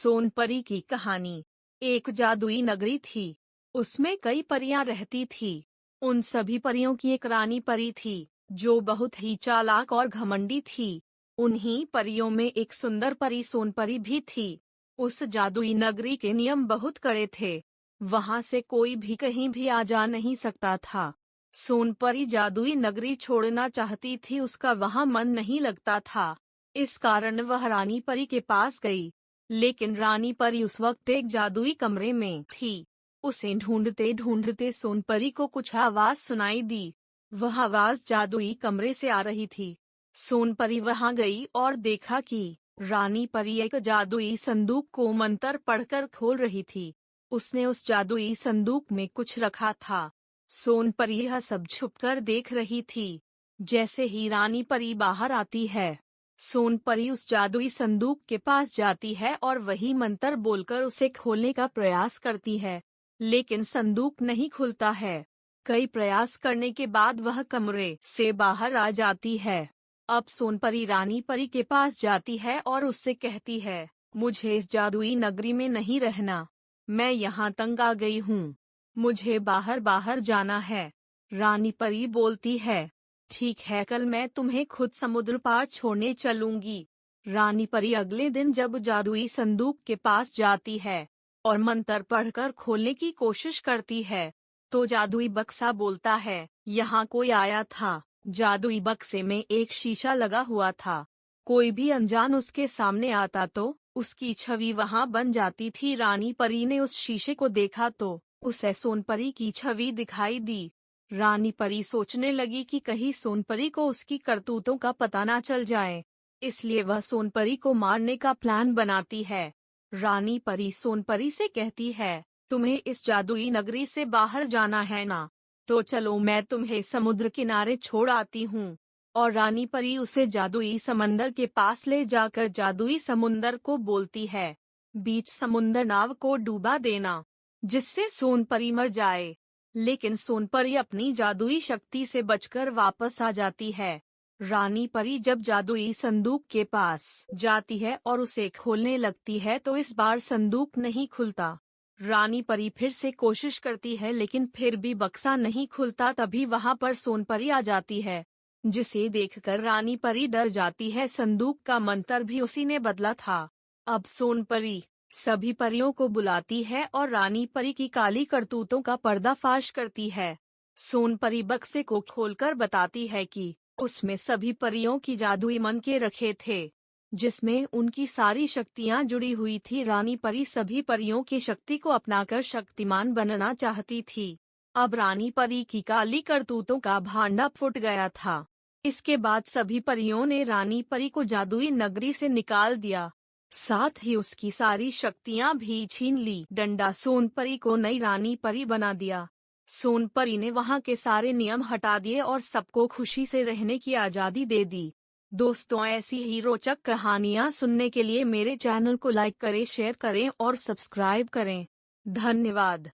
सोनपरी की कहानी। एक जादुई नगरी थी। उसमें कई परियां रहती थी। उन सभी परियों की एक रानी परी थी, जो बहुत ही चालाक और घमंडी थी। उन्हीं परियों में एक सुंदर परी सोनपरी भी थी। उस जादुई नगरी के नियम बहुत कड़े थे। वहां से कोई भी कहीं भी आ जा नहीं सकता था। सोनपरी जादुई नगरी छोड़ना चाहती थी, उसका वहां मन नहीं लगता था। इस कारण वह रानी परी के पास गई। लेकिन रानी परी उस वक्त एक जादुई कमरे में थी। उसे ढूंढते ढूंढते सोनपरी को कुछ आवाज सुनाई दी। वह आवाज जादुई कमरे से आ रही थी। सोनपरी वहां गई और देखा कि रानी परी एक जादुई संदूक को मंत्र पढ़कर खोल रही थी। उसने उस जादुई संदूक में कुछ रखा था। सोनपरी यह सब छुपकर देख रही थी। जैसे ही रानी परी बाहर आती है, सोनपरी उस जादुई संदूक के पास जाती है और वही मंत्र बोलकर उसे खोलने का प्रयास करती है। लेकिन संदूक नहीं खुलता है। कई प्रयास करने के बाद वह कमरे से बाहर आ जाती है। अब सोनपरी रानी परी के पास जाती है और उससे कहती है, मुझे इस जादुई नगरी में नहीं रहना। मैं यहाँ तंग आ गई हूँ। मुझे बाहर बाहर जाना है। रानी परी बोलती है, ठीक है, कल मैं तुम्हें खुद समुद्र पार छोड़ने चलूंगी। रानी परी अगले दिन जब जादुई संदूक के पास जाती है और मंत्र पढ़कर खोलने की कोशिश करती है, तो जादुई बक्सा बोलता है, यहाँ कोई आया था। जादुई बक्से में एक शीशा लगा हुआ था। कोई भी अनजान उसके सामने आता तो उसकी छवि वहां बन जाती थी। रानी परी ने उस शीशे को देखा तो उसे सोनपरी की छवि दिखाई दी। रानी परी सोचने लगी कि कहीं सोनपरी को उसकी करतूतों का पता ना चल जाए, इसलिए वह सोनपरी को मारने का प्लान बनाती है। रानी परी सोनपरी से कहती है, तुम्हें इस जादुई नगरी से बाहर जाना है ना? तो चलो, मैं तुम्हें समुद्र किनारे छोड़ आती हूँ। और रानी परी उसे जादुई समंदर के पास ले जाकर जादुई समुंदर को बोलती है, बीच समुंदर नाव को डूबा देना, जिससे सोनपरी मर जाए। लेकिन सोनपरी अपनी जादुई शक्ति से बचकर वापस आ जाती है। रानी परी जब जादुई संदूक के पास जाती है और उसे खोलने लगती है, तो इस बार संदूक नहीं खुलता। रानी परी फिर से कोशिश करती है, लेकिन फिर भी बक्सा नहीं खुलता। तभी वहां पर सोनपरी आ जाती है, जिसे देखकर रानी परी डर जाती है। संदूक का मंत्र भी उसी ने बदला था। अब सोनपरी सभी परियों को बुलाती है और रानी परी की काली करतूतों का पर्दाफाश करती है। सोनपरी बक्से को खोलकर बताती है कि उसमें सभी परियों की जादुई मनके रखे थे, जिसमें उनकी सारी शक्तियां जुड़ी हुई थी। रानी परी सभी परियों की शक्ति को अपनाकर शक्तिमान बनना चाहती थी। अब रानी परी की काली करतूतों का भांडा फूट गया था। इसके बाद सभी परियों ने रानी परी को जादुई नगरी से निकाल दिया, साथ ही उसकी सारी शक्तियां भी छीन ली। डंडा सोनपरी को नई रानी परी बना दिया। सोनपरी ने वहां के सारे नियम हटा दिए और सबको खुशी से रहने की आजादी दे दी। दोस्तों, ऐसी ही रोचक कहानियां सुनने के लिए मेरे चैनल को लाइक करें, शेयर करें और सब्सक्राइब करें। धन्यवाद।